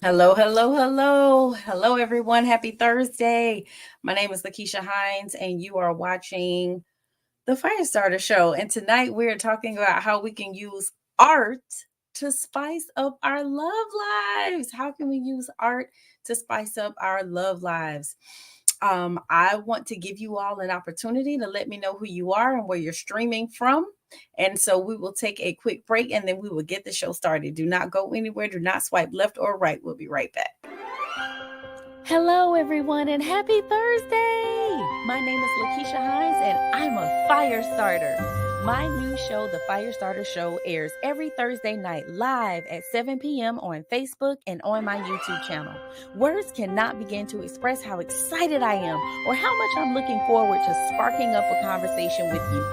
Hello, hello, hello. Hello, everyone. Happy Thursday. My name is LaKeesha Hines, and you are watching the Firestarter Show. And tonight we're talking about how we can use art to spice up our love lives. How can we use art to spice up our love lives? I want to give you all an opportunity to let me know who you are and where you're streaming from. And so we will take a quick break and then we will get the show started. Do not go anywhere. Do not swipe left or right. We'll be right back. Hello, everyone, and happy Thursday! My name is LaKeesha Hines, and I'm a fire starter. My new show, The Firestarter Show, airs every Thursday night live at 7 p.m. on Facebook and on my YouTube channel. Words cannot begin to express how excited I am or how much I'm looking forward to sparking up a conversation with you.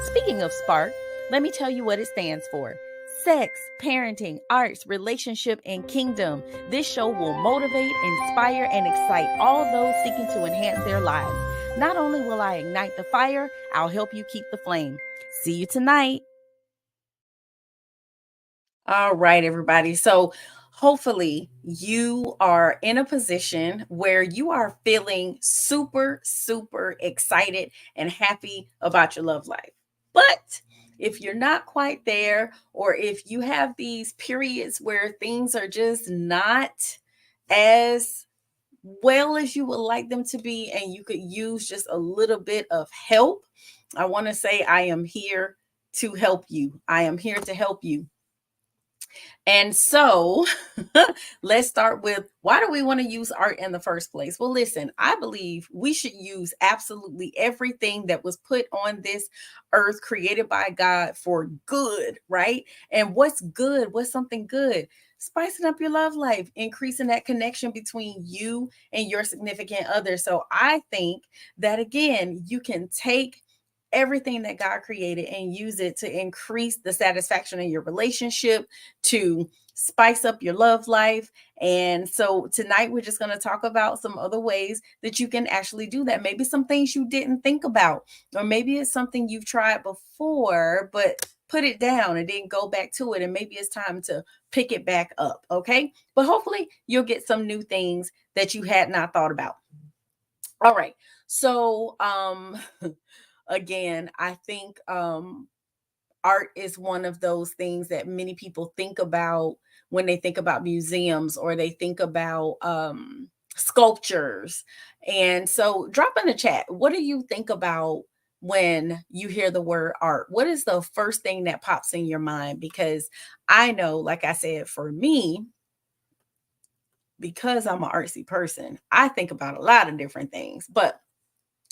Speaking of spark, let me tell you what it stands for. Sex, parenting, arts, relationship, and kingdom. This show will motivate, inspire, and excite all those seeking to enhance their lives. Not only will I ignite the fire, I'll help you keep the flame. See you tonight. All right, everybody. So, hopefully, you are in a position where you are feeling super, super excited and happy about your love life. But if you're not quite there, or if you have these periods where things are just not as well as you would like them to be, and you could use just a little bit of help, I want to say I am here to help you. I am here to help you. And so let's start with, why do we want to use art in the first place? Well, listen, I believe we should use absolutely everything that was put on this earth, created by God, for good, right? And what's good? What's something good? Spicing up your love life, increasing that connection between you and your significant other. So I think that, again, you can take everything that God created and use it to increase the satisfaction in your relationship, to spice up your love life. And so tonight we're just going to talk about some other ways that you can actually do that. Maybe some things you didn't think about, or maybe it's something you've tried before, but put it down and then go back to it. And maybe it's time to pick it back up. Okay. But hopefully you'll get some new things that you had not thought about. All right. So, again, I think art is one of those things that many people think about when they think about museums, or they think about sculptures. And so drop in the chat, what do you think about when you hear the word art? What is the first thing that pops in your mind? Because I know, like I said, for me, because I'm an artsy person, I think about a lot of different things. But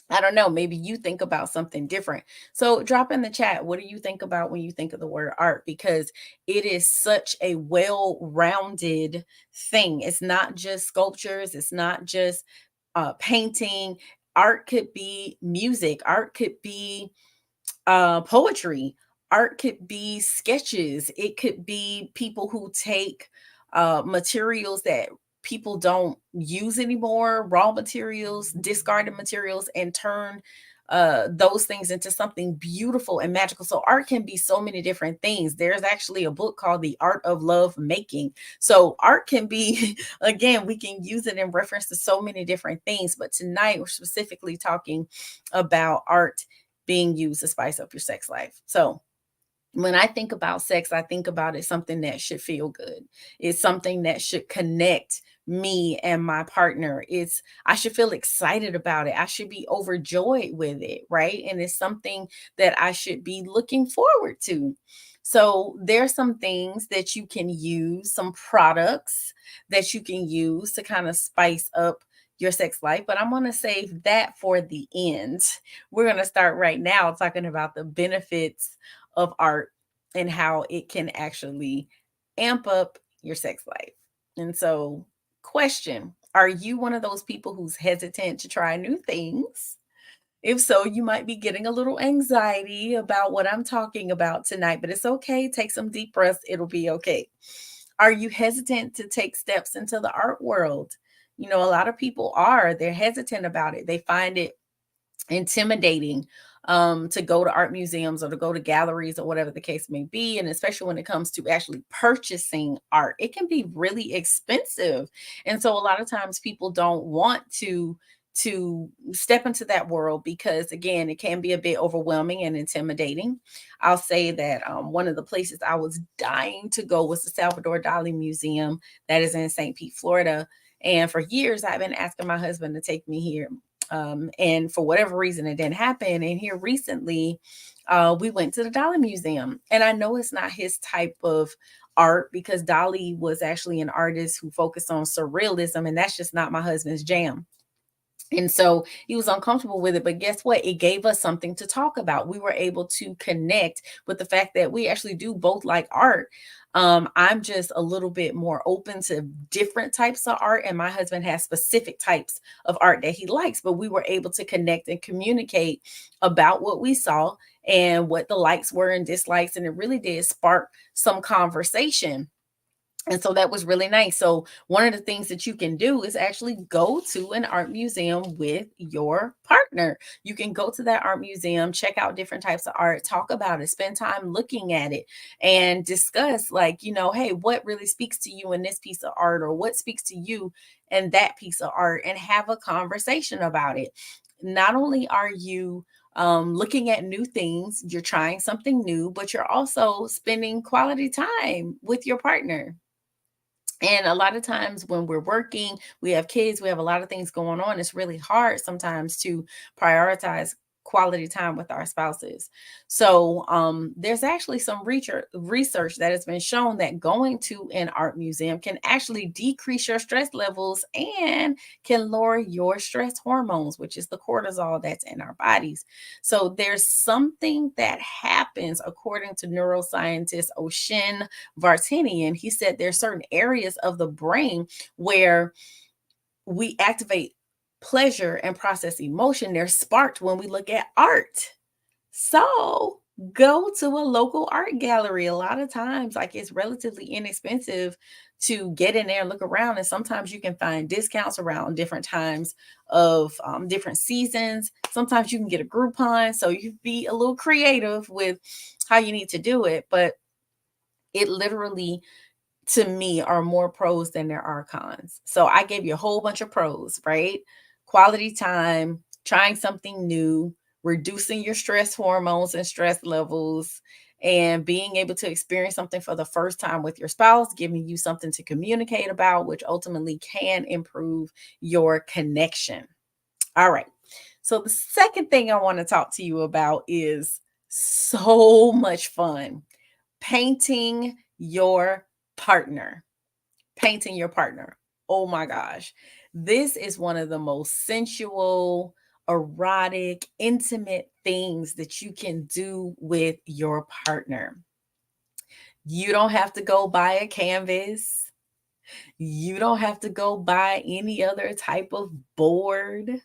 I don't know, maybe you think about something different. So drop in the chat, what do you think about when you think of the word art? Because it is such a well-rounded thing. It's not just sculptures, it's not just painting. Art could be music, art could be poetry, art could be sketches, it could be people who take materials that people don't use anymore, raw materials, discarded materials, and turn those things into something beautiful and magical. So art can be so many different things. There's actually a book called The Art of Love Making. So art can be, again, we can use it in reference to so many different things. But tonight we're specifically talking about art being used to spice up your sex life. So when I think about sex, I think about it something that should feel good. It's something that should connect me and my partner. I should feel excited about it. I should be overjoyed with it, right? And it's something that I should be looking forward to. So there's some things that you can use, some products that you can use to kind of spice up your sex life, but I'm going to save that for the end. We're going to start right now talking about the benefits of art and how it can actually amp up your sex life. And so, question, are you one of those people who's hesitant to try new things? If so, you might be getting a little anxiety about what I'm talking about tonight, but it's okay. Take some deep breaths, it'll be okay. Are you hesitant to take steps into the art world? A lot of people are. They're hesitant about it. They find it intimidating. to go to art museums or to go to galleries or whatever the case may be. And especially when it comes to actually purchasing art, it can be really expensive. And so a lot of times people don't want to step into that world because again it can be a bit overwhelming and intimidating. I'll say that one of the places I was dying to go was the Salvador Dali Museum that is in St. Pete, Florida. And for years I've been asking my husband to take me here, and for whatever reason it didn't happen. And here recently we went to the Dali Museum, and I know it's not his type of art because Dali was actually an artist who focused on surrealism, and that's just not my husband's jam. And so he was uncomfortable with it. But guess what? It gave us something to talk about. We were able to connect with the fact that we actually do both like art. I'm just a little bit more open to different types of art, and my husband has specific types of art that he likes. But we were able to connect and communicate about what we saw and what the likes were and dislikes. And it really did spark some conversation. And so that was really nice. So one of the things that you can do is actually go to an art museum with your partner. You can go to that art museum, check out different types of art, talk about it, spend time looking at it, and discuss, like, hey, what really speaks to you in this piece of art, or what speaks to you in that piece of art, and have a conversation about it. Not only are you looking at new things, you're trying something new, but you're also spending quality time with your partner. And a lot of times when we're working, we have kids, we have a lot of things going on. It's really hard sometimes to prioritize quality time with our spouses. So there's actually some research that has been shown that going to an art museum can actually decrease your stress levels and can lower your stress hormones, which is the cortisol that's in our bodies. So there's something that happens according to neuroscientist Oshin Vartanian. He said there's certain areas of the brain where we activate pleasure and process emotion. They're sparked when we look at art. So go to a local art gallery. A lot of times, like, it's relatively inexpensive to get in there and look around. And sometimes you can find discounts around different times of different seasons. Sometimes you can get a Groupon. So you be a little creative with how you need to do it. But it literally, to me, are more pros than there are cons. So I gave you a whole bunch of pros, right? Quality time, trying something new, reducing your stress hormones and stress levels, and being able to experience something for the first time with your spouse, giving you something to communicate about, which ultimately can improve your connection. All right. So the second thing I want to talk to you about is so much fun: painting your partner. Painting your partner. Oh my gosh. This is one of the most sensual, erotic, intimate things that you can do with your partner. You don't have to go buy a canvas. You don't have to go buy any other type of board.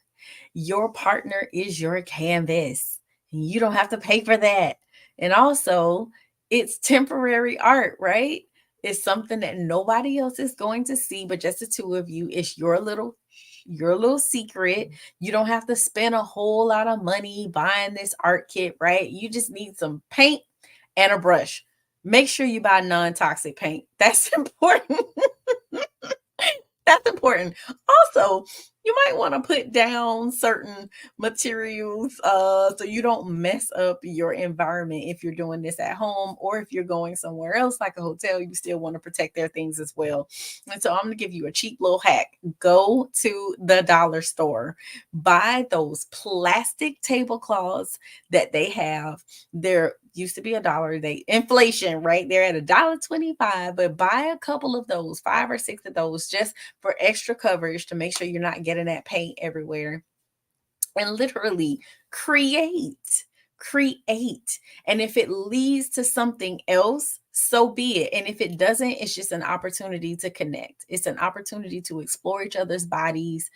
Your partner is your canvas. You don't have to pay for that. And also, it's temporary art, right? It's something that nobody else is going to see but just the two of you. It's your little secret. You don't have to spend a whole lot of money buying this art kit, right? You just need some paint and a brush. Make sure you buy non-toxic paint. That's important. That's important. Also, you might want to put down certain materials so you don't mess up your environment if you're doing this at home, or if you're going somewhere else like a hotel, you still want to protect their things as well. And so I'm going to give you a cheap little hack. Go to the dollar store, buy those plastic tablecloths that they have. There used to be a dollar, they inflation, right? They're at $1.25, but buy a couple of those, 5 or 6 of those, just for extra coverage to make sure you're not getting that paint everywhere. And literally create, create. And if it leads to something else, so be it. And if it doesn't, it's just an opportunity to connect. It's an opportunity to explore each other's bodies.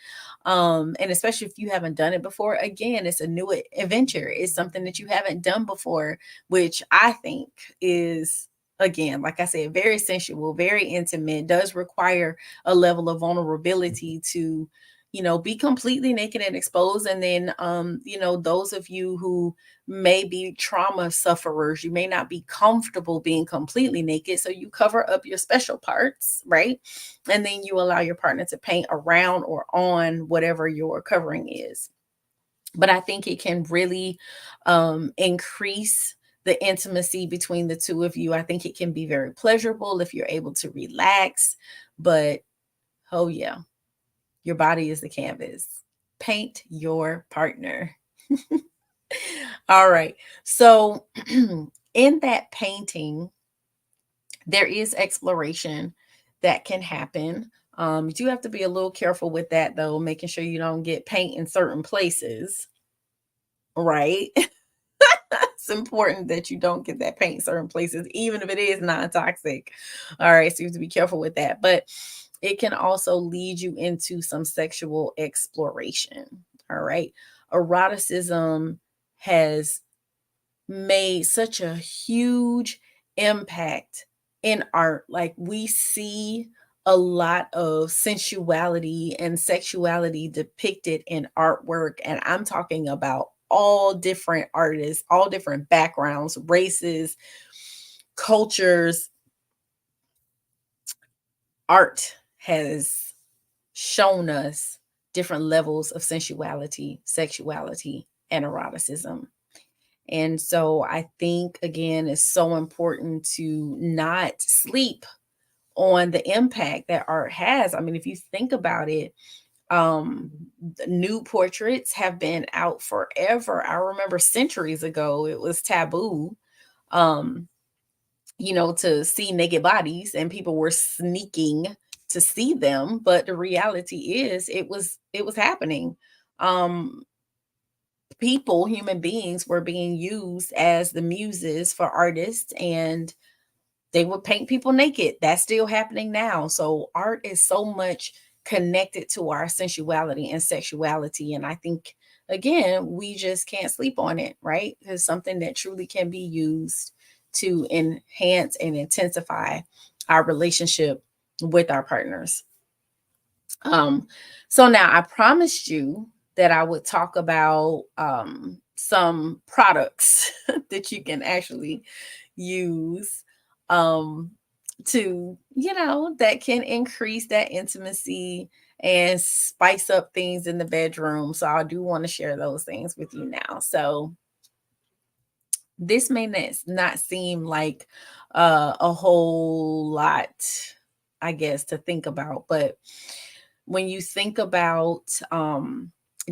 And especially if you haven't done it before, again, it's a new adventure. It's something that you haven't done before, which I think is, again, like I said, very sensual, very intimate, does require a level of vulnerability to, be completely naked and exposed. And then, those of you who may be trauma sufferers, you may not be comfortable being completely naked. So you cover up your special parts, right? And then you allow your partner to paint around or on whatever your covering is. But I think it can really increase the intimacy between the two of you. I think it can be very pleasurable if you're able to relax. But oh, yeah, your body is the canvas. Paint your partner. All right. So, in that painting, there is exploration that can happen. You do have to be a little careful with that, though, making sure you don't get paint in certain places, right? It's important that you don't get that paint certain places, even if it is non-toxic. All right, so you have to be careful with that. But it can also lead you into some sexual exploration. All right. Eroticism has made such a huge impact in art. Like we see a lot of sensuality and sexuality depicted in artwork. And I'm talking about all different artists, all different backgrounds, races, cultures. Art has shown us different levels of sensuality, sexuality, and eroticism. And so I think, again, it's so important to not sleep on the impact that art has. I mean, if you think about it, um, the nude portraits have been out forever. I remember centuries ago, it was taboo, um, to see naked bodies, and people were sneaking to see them. But the reality is, it was happening. Um, People, human beings, were being used as the muses for artists, and they would paint people naked. That's still happening now. So art is so much connected to our sensuality and sexuality. And I think, again, we just can't sleep on it, right? It's something that truly can be used to enhance and intensify our relationship with our partners. Um, so now I promised you that I would talk about some products that you can actually use um, that can increase that intimacy and spice up things in the bedroom. So I do want to share those things with you now. So this may not seem like a whole lot, I guess, to think about, but when you think about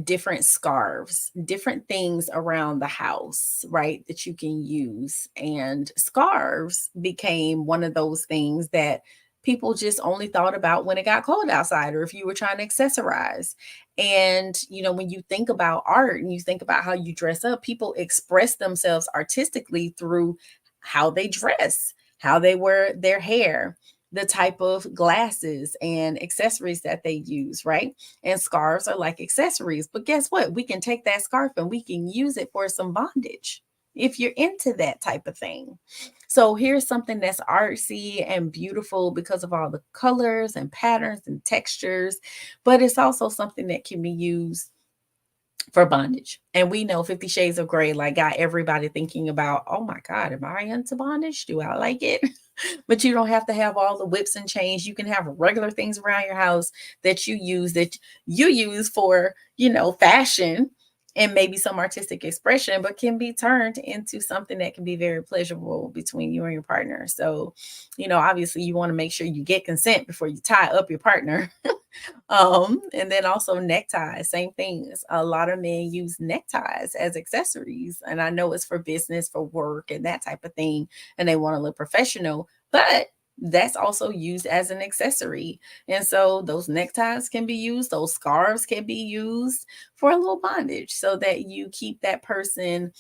different scarves, different things around the house, right, that you can use. And scarves became one of those things that people just only thought about when it got cold outside or if you were trying to accessorize. And, when you think about art and you think about how you dress up, people express themselves artistically through how they dress, how they wear their hair, the type of glasses and accessories that they use, right? And scarves are like accessories. But guess what? We can take that scarf and we can use it for some bondage if you're into that type of thing. So here's something that's artsy and beautiful because of all the colors and patterns and textures, but it's also something that can be used for bondage. And we know 50 Shades of Grey like got everybody thinking about, oh my God, am I into bondage? Do I like it? But you don't have to have all the whips and chains. You can have regular things around your house that you use for, fashion and maybe some artistic expression, but can be turned into something that can be very pleasurable between you and your partner. So, obviously you want to make sure you get consent before you tie up your partner. And then also neckties, same things. A lot of men use neckties as accessories, and I know it's for business, for work, and that type of thing, and they want to look professional, but that's also used as an accessory. And so those neckties can be used, those scarves can be used for a little bondage so that you keep that person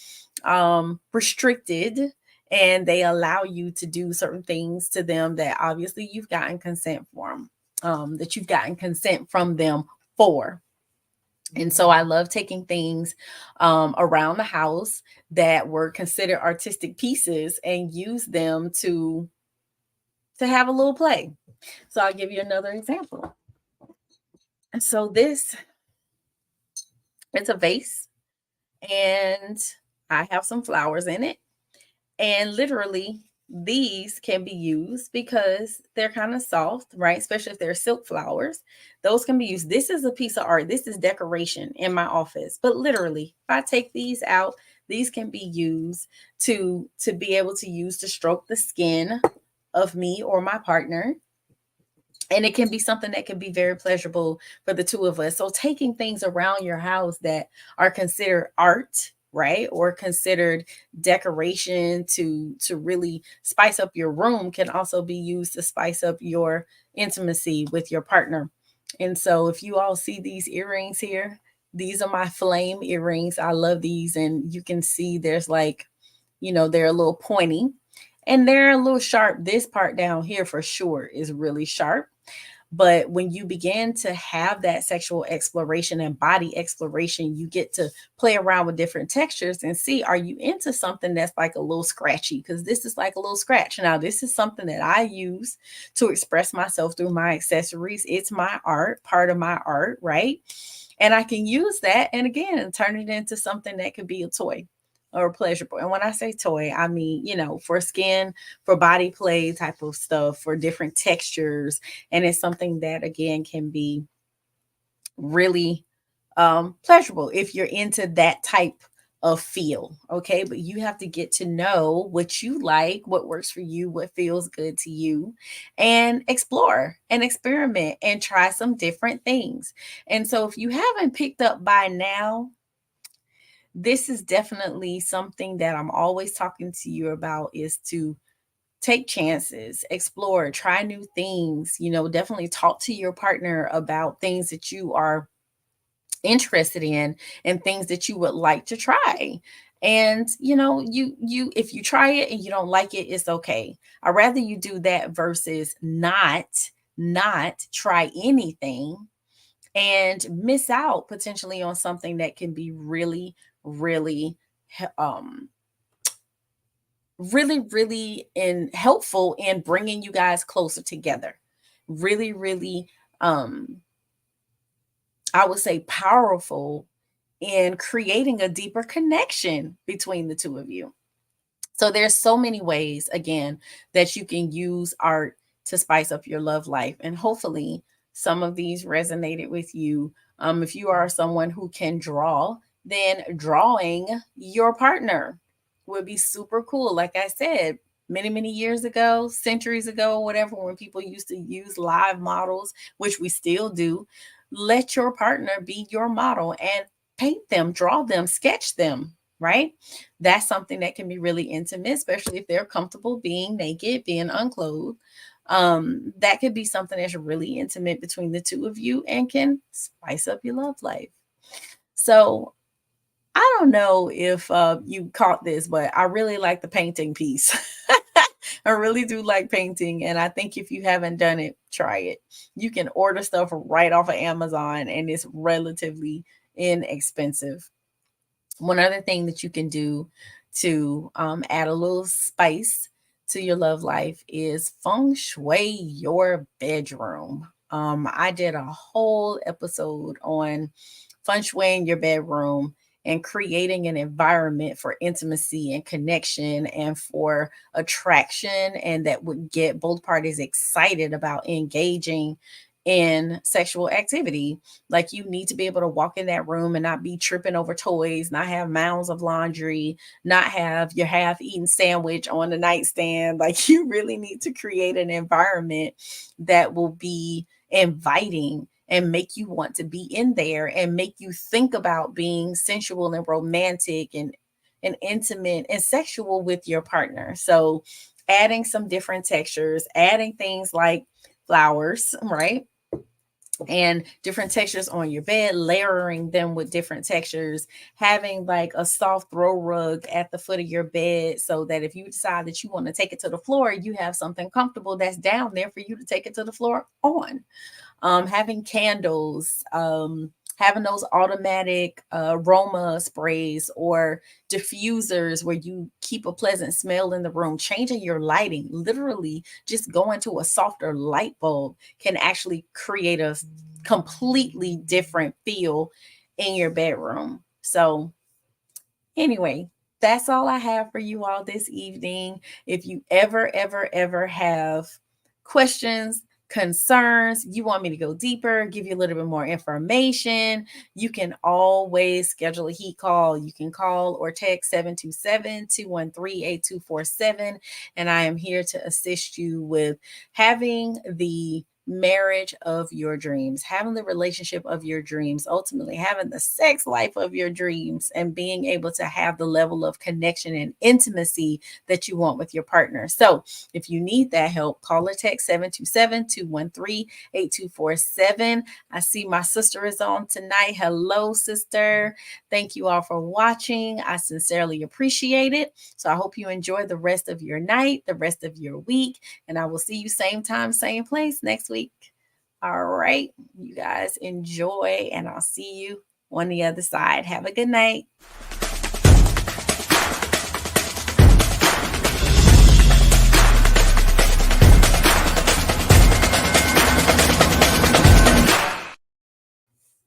restricted and they allow you to do certain things to them that obviously you've gotten consent from that you've gotten consent from them for. And so I love taking things around the house that were considered artistic pieces and use them to have a little play. So I'll give you another example. And so this It's a vase, and I have some flowers in it. And literally, these can be used because they're kind of soft, right? Especially if they're silk flowers. Those can be used. This is a piece of art. This is decoration in my office. But literally, if I take these out, these can be used to be able to use to stroke the skin of me or my partner, and it can be something that can be very pleasurable for the two of us. So taking things around your house that are considered art, right, or considered decoration to really spice up your room can also be used to spice up your intimacy with your partner. And so if you all see these earrings here, these are my flame earrings. I love these, and you can see there's like, they're a little pointy and they're a little sharp. This part down here for sure is really sharp. But when you begin to have that sexual exploration and body exploration, you get to play around with different textures and see, are you into something that's like a little scratchy? Because this is like a little scratch. Now, this is something that I use to express myself through my accessories. It's my art, part of my art, right? And I can use that and again turn it into something that could be a toy or pleasurable. And when I say toy, I mean, for skin, for body play type of stuff, for different textures. And it's something that again can be really pleasurable if you're into that type of feel. Okay. But you have to get to know what you like, what works for you, what feels good to you, and explore and experiment and try some different things. And so if you haven't picked up by now, this is definitely something that I'm always talking to you about, is to take chances, explore, try new things, definitely talk to your partner about things that you are interested in and things that you would like to try. And you if you try it and you don't like it, it's okay. I'd rather you do that versus not try anything and miss out potentially on something that can be really, really um really helpful in bringing you guys closer together. Really, really, um I would say powerful in creating a deeper connection between the two of you. So there's so many ways again that you can use art to spice up your love life, and hopefully some of these resonated with you. If you are someone who can draw, then drawing your partner would be super cool. Like I said, many years ago, centuries ago, whatever, when people used to use live models, which we still do, let your partner be your model and paint them, draw them, sketch them, right? That's something that can be really intimate, especially if they're comfortable being naked, being unclothed. That could be something that's really intimate between the two of you and can spice up your love life. So I don't know if you caught this, but I really like the painting piece. I really do like painting. And I think if you haven't done it, try it. You can order stuff right off of Amazon and it's relatively inexpensive. One other thing that you can do to add a little spice to your love life is feng shui your bedroom. I did a whole episode on feng shui in your bedroom and creating an environment for intimacy and connection and for attraction, and that would get both parties excited about engaging in sexual activity. Like, you need to be able to walk in that room and not be tripping over toys, not have mounds of laundry, not have your half eaten sandwich on the nightstand. Like, you really need to create an environment that will be inviting and make you want to be in there and make you think about being sensual and romantic and intimate and sexual with your partner. So adding some different textures, adding things like flowers, right? And different textures on your bed, layering them with different textures, having like a soft throw rug at the foot of your bed so that if you decide that you want to take it to the floor, you have something comfortable that's down there for you to take it to the floor on. Having candles, having those automatic aroma sprays or diffusers where you keep a pleasant smell in the room, changing your lighting, literally just going to a softer light bulb can actually create a completely different feel in your bedroom. So anyway, that's all I have for you all this evening. If you ever have questions, concerns, you want me to go deeper, give you a little bit more information, you can always schedule a heat call. You can call or text 727-213-8247. And I am here to assist you with having the marriage of your dreams, having the relationship of your dreams, ultimately having the sex life of your dreams, and being able to have the level of connection and intimacy that you want with your partner. So if you need that help, call or text 727-213-8247. I see my sister is on tonight. Hello, sister. Thank you all for watching. I sincerely appreciate it. So I hope you enjoy the rest of your night, the rest of your week, and I will see you same time, same place next week. All right. You guys enjoy, and I'll see you on the other side. Have a good night.